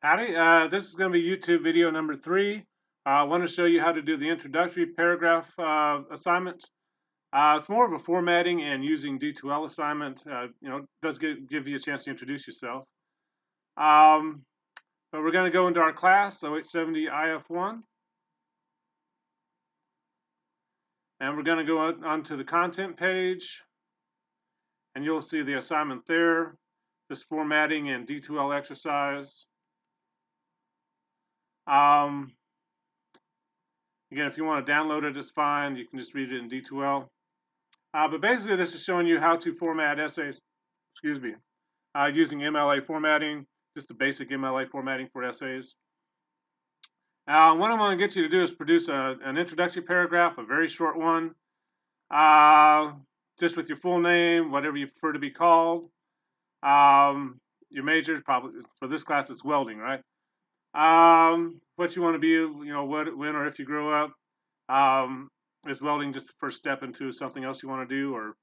Howdy, this is going to be YouTube video number 3. I want to show you how to do the introductory paragraph assignment. It's more of a formatting and using D2L assignment. It does give you a chance to introduce yourself. But we're going to go into our class, 0870 IF1. And we're going to go onto the content page. And you'll see the assignment there, this formatting and D2L exercise. Again, if you want to download it, it's fine. You can just read it in D2L. But basically, this is showing you how to format essays, using MLA formatting, just the basic MLA formatting for essays. What I'm going to get you to do is produce an introductory paragraph, a very short one, just with your full name, whatever you prefer to be called. Your major, probably for this class, it's welding, right? What you want to be, when or if you grow up. Is welding just the first step into something else you want to do, or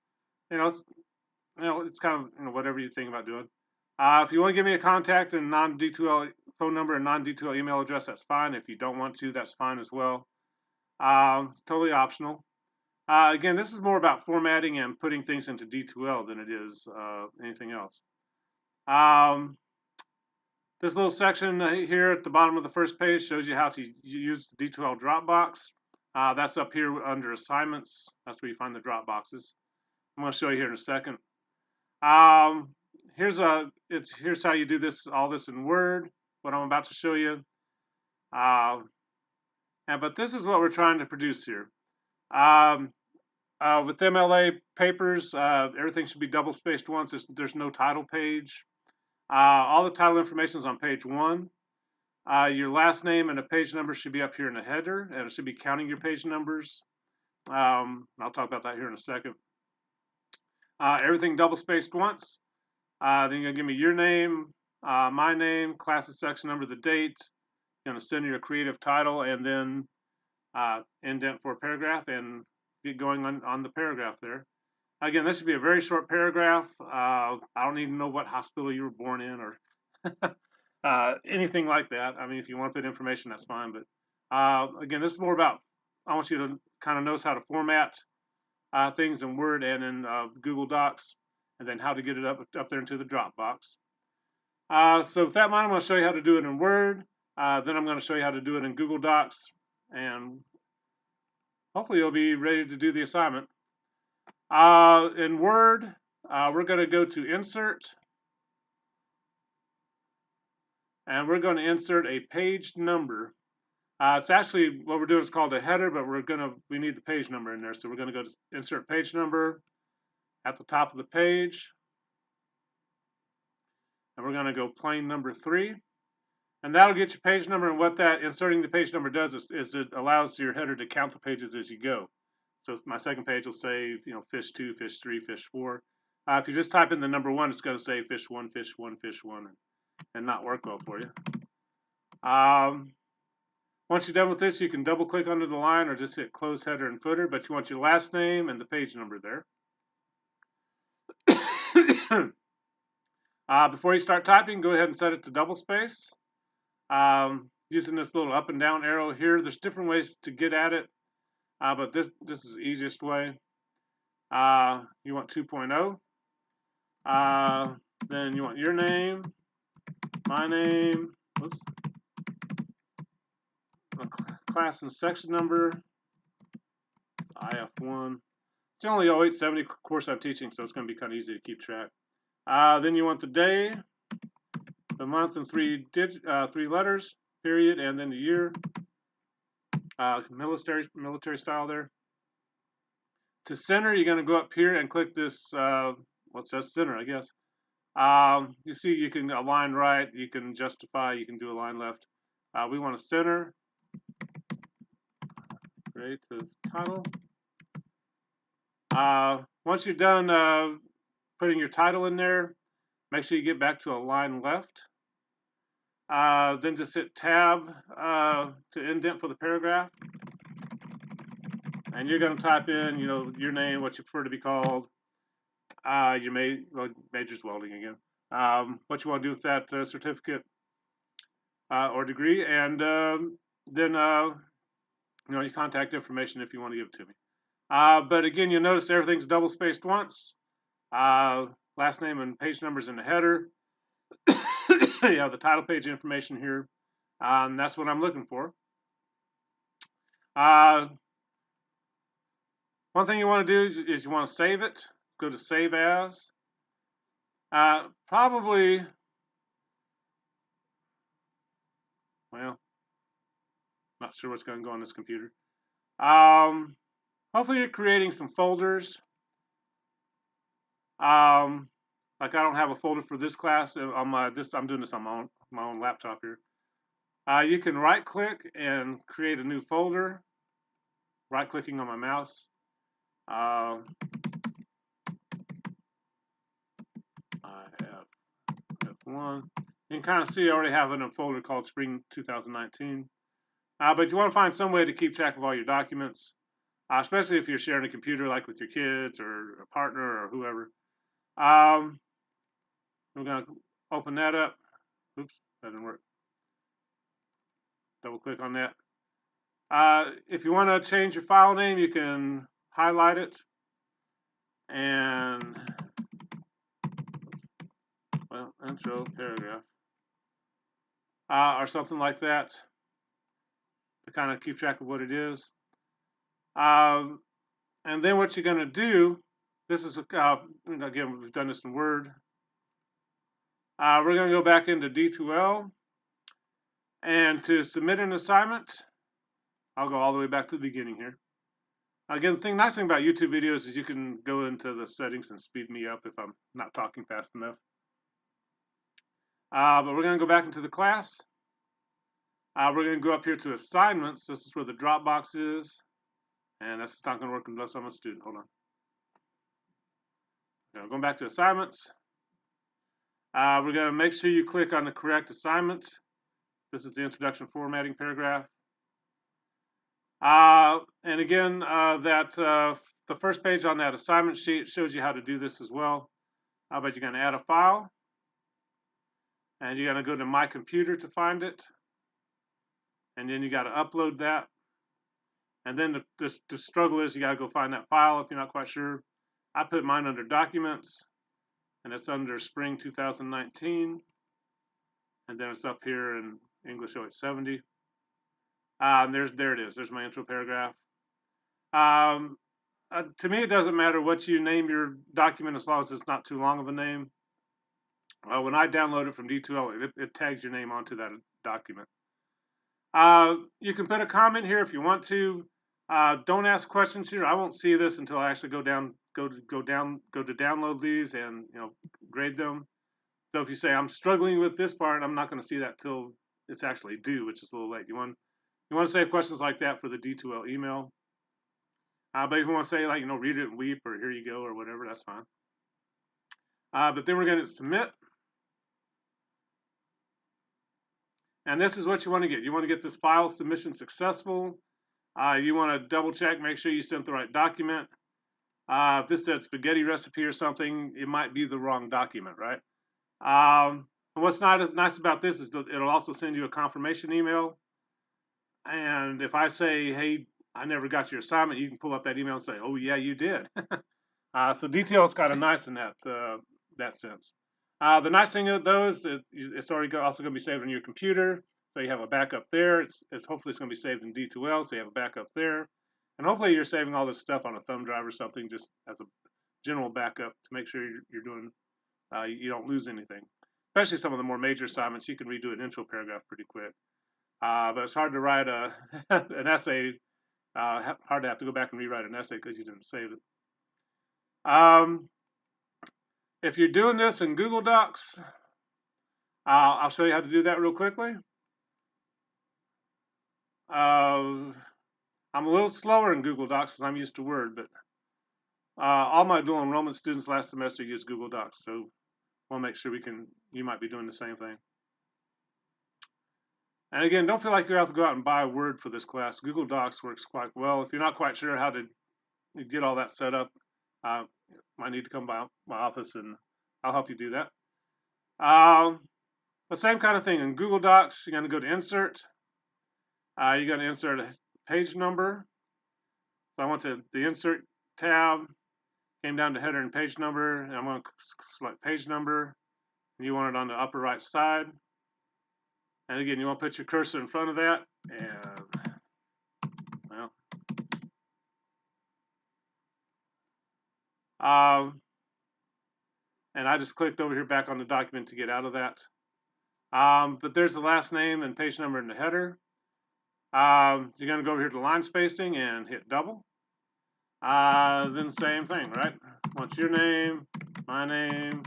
it's kind of whatever you think about doing. If you want to give me a contact and non-D2L phone number and non-D2L email address, that's fine. If you don't want to, that's fine as well. It's totally optional. Again, this is more about formatting and putting things into D2L than it is anything else. This little section here at the bottom of the first page shows you how to use the D2L drop box. That's up here under assignments. That's where you find the drop boxes. I'm going to show you here in a second. Here's how you do all this in Word, what I'm about to show you. But this is what we're trying to produce here. With MLA papers, everything should be double spaced once. There's no title page. All the title information is on page 1. Your last name and a page number should be up here in the header, and it should be counting your page numbers. I'll talk about that here in a second. Everything double spaced once. Then you're going to give me your name, my name, class and section number, the date. You're going to send your creative title, and then indent for a paragraph, and get going on the paragraph there. Again, this should be a very short paragraph. I don't even know what hospital you were born in or anything like that. I mean, if you want to put information, that's fine. But again, this is more about, I want you to kind of notice how to format things in Word and in Google Docs, and then how to get it up there into the Dropbox. So with that in mind, I'm going to show you how to do it in Word. Then I'm going to show you how to do it in Google Docs, and hopefully you'll be ready to do the assignment. In Word, we're going to go to Insert, and we're going to insert a page number. It's actually, what we're doing is called a header, but we need the page number in there. So we're going to go to Insert Page Number at the top of the page, and we're going to go plain number 3, and that'll get your page number. And what that inserting the page number does is it allows your header to count the pages as you go. So my second page will say, fish 2, fish 3, fish 4. If you just type in the number 1, it's going to say fish 1, fish 1, fish 1, and not work well for you. Once you're done with this, you can double click under the line or just hit close header and footer, but you want your last name and the page number there. Before you start typing, go ahead and set it to double space. Using this little up and down arrow here, there's different ways to get at it. But this is the easiest way. You want 2.0. Then you want your name, my name, class and section number, IF1. It's only 0870 course I'm teaching, so it's going to be kind of easy to keep track. Then you want the day, the month, and 3 letters, period, and then the year. Military style there. To center, you're going to go up here and click this, what says center, I guess. You see, you can align right, you can justify, you can do align left. We want to center. Create the title. Once you're done putting your title in there, make sure you get back to align left. Then just hit Tab to indent for the paragraph. And you're going to type in, your name, what you prefer to be called. Your major's welding again. What you want to do with that certificate. or degree, and then your contact information if you want to give it to me. But again, you'll notice everything's double spaced once. Last name and page numbers in the header. You have the title page information here, and that's what I'm looking for. One thing you want to do is you want to save it. Go to Save As. Probably, well, not sure what's going to go on this computer. Hopefully you're creating some folders. Like I don't have a folder for this class on my I'm doing this on my own laptop here. You can right click and create a new folder. Right clicking on my mouse. I have F1. You can kind of see I already have it in a folder called Spring 2019. But you want to find some way to keep track of all your documents, especially if you're sharing a computer like with your kids or a partner or whoever. We're going to open that up. Oops, that didn't work. Double click on that. If you want to change your file name, you can highlight it and, well, intro paragraph or something like that to kind of keep track of what it is. And then what you're going to do, this is, again, we've done this in Word. We're going to go back into D2L, and to submit an assignment, I'll go all the way back to the beginning here. Again, the nice thing about YouTube videos is you can go into the settings and speed me up if I'm not talking fast enough. But we're going to go back into the class. We're going to go up here to assignments. This is where the drop box is, and that's not going to work unless I'm a student. Hold on. Going back to assignments. We're going to make sure you click on the correct assignment. This is the introduction formatting paragraph. And again, the first page on that assignment sheet shows you how to do this as well. But you're going to add a file, and you're going to go to My Computer to find it, and then you got to upload that. And then the struggle is you got to go find that file if you're not quite sure. I put mine under Documents, and it's under Spring 2019, and then it's up here in English 0870. There it is. There's my intro paragraph. To me, it doesn't matter what you name your document as long as it's not too long of a name. When I download it from D2L, it tags your name onto that document. You can put a comment here if you want to. Don't ask questions here. I won't see this until I actually go to download these and grade them. So if you say I'm struggling with this part, I'm not going to see that till it's actually due, which is a little late. You want to save questions like that for the D2L email. But if you want to say read it and weep or here you go or whatever, that's fine. But then we're going to submit. And this is what you want to get. You want to get this file submission successful. You want to double check, make sure you sent the right document. If this said spaghetti recipe or something, it might be the wrong document, right? And what's nice about this is that it'll also send you a confirmation email. And if I say, hey, I never got your assignment, you can pull up that email and say, oh, yeah, you did. So detail is kind of nice in that sense. The nice thing though is it's already also going to be saved on your computer, so you have a backup there. Hopefully it's going to be saved in D2L, so you have a backup there, and hopefully you're saving all this stuff on a thumb drive or something, just as a general backup to make sure you're doing you don't lose anything. Especially some of the more major assignments, you can redo an intro paragraph pretty quick. But it's hard to write an essay. Hard to have to go back and rewrite an essay because you didn't save it. If you're doing this in Google Docs, I'll show you how to do that real quickly. I'm a little slower in Google Docs because I'm used to Word, but all my dual enrollment students last semester used Google Docs, so we'll make sure you might be doing the same thing. And again, don't feel like you have to go out and buy Word for this class. Google Docs works quite well. If you're not quite sure how to get all that set up, might need to come by my office and I'll help you do that. The same kind of thing in Google Docs. You're going to go to Insert. You're going to insert a page number. So I went to the Insert tab, came down to Header and Page Number, and I'm going to select Page Number. And you want it on the upper right side. And again, you want to put your cursor in front of that, and well, and I just clicked over here back on the document to get out of that. But there's the last name and page number in the header. You're going to go over here to line spacing and hit double. Then same thing, right? What's your name? My name.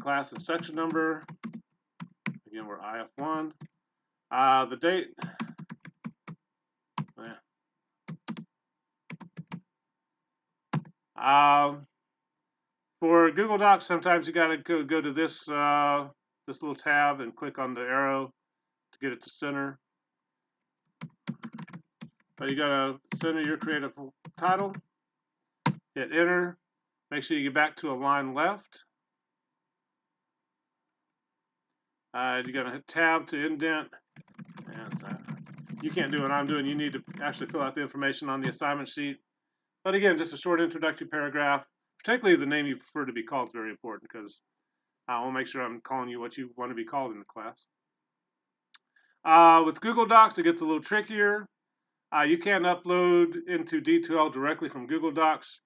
Class and section number. Again, we're IF1. The date. For Google Docs, sometimes you got to go to this this little tab and click on the arrow to get it to center. But you got to center your creative title. Hit enter. Make sure you get back to align left. You're going to hit tab to indent. And you can't do what I'm doing. You need to actually fill out the information on the assignment sheet. But again, just a short introductory paragraph. Particularly the name you prefer to be called is very important, because I want to make sure I'm calling you what you want to be called in the class. With Google Docs, it gets a little trickier. You can't upload into D2L directly from Google Docs.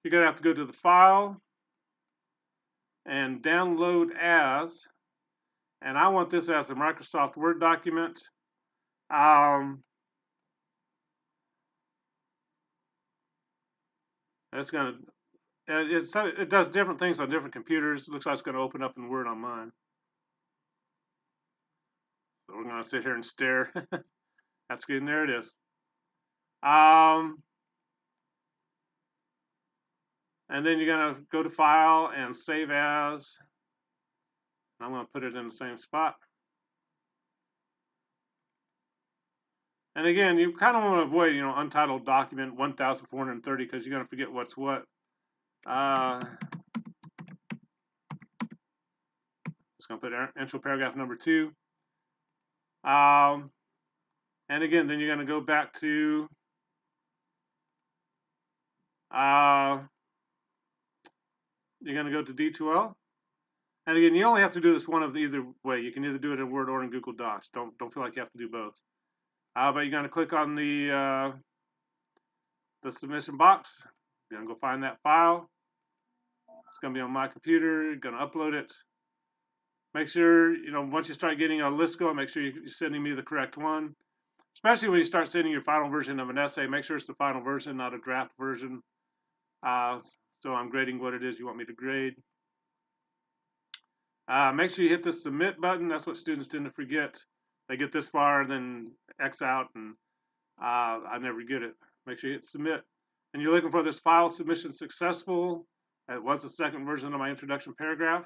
You're going to have to go to the File and Download As. And I want this as a Microsoft Word document. It's going to it does different things on different computers. It looks like it's going to open up in Word on mine. So we're going to sit here and stare. That's good. And there it is. And then you're going to go to File and Save As. I'm going to put it in the same spot. And again, you kind of want to avoid, untitled document 1,430, because you're going to forget what's what. Just going to put intro paragraph number 2. And again, then you're going to go back to you're going to go to D2L. And again, you only have to do this one of either way. You can either do it in Word or in Google Docs. Don't feel like you have to do both. But you're going to click on the submission box. You're going to go find that file. It's going to be on my computer. You're going to upload it. Make sure, once you start getting a list going, make sure you're sending me the correct one. Especially when you start sending your final version of an essay, make sure it's the final version, not a draft version. So I'm grading what it is you want me to grade. Make sure you hit the submit button. That's what students tend to forget. They get this far, then X out, and I never get it. Make sure you hit submit. And you're looking for this file submission successful. It was the second version of my introduction paragraph,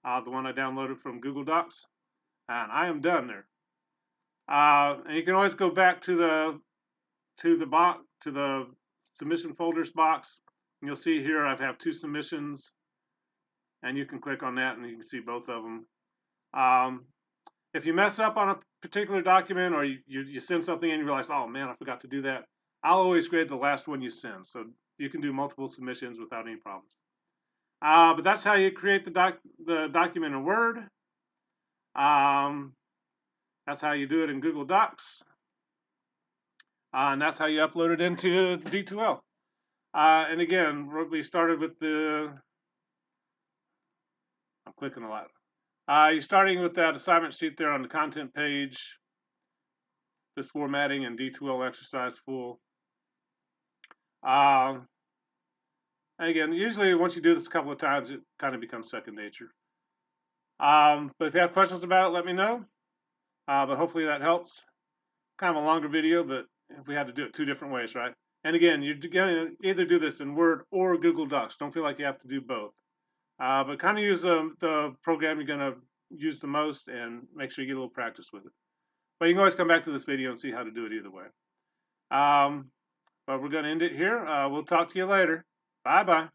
the one I downloaded from Google Docs. And I am done there. And you can always go back to the submission folders box. And you'll see here I have 2 submissions. And you can click on that and you can see both of them. If you mess up on a particular document, or you send something and you realize, oh man, I forgot to do that, I'll always grade the last one you send. So you can do multiple submissions without any problems. But that's how you create the document in Word. That's how you do it in Google Docs. And that's how you upload it into D2L. And again, we started with I'm clicking a lot. You're starting with that assignment sheet there on the content page. This formatting and D2L exercise full. Again, usually once you do this a couple of times, it kind of becomes second nature. But if you have questions about it, let me know. But hopefully that helps. Kind of a longer video, but we had to do it 2 different ways, right? And again, you're going to either do this in Word or Google Docs. Don't feel like you have to do both. But kind of use the program you're going to use the most, and make sure you get a little practice with it. But you can always come back to this video and see how to do it either way. But we're going to end it here. We'll talk to you later. Bye-bye.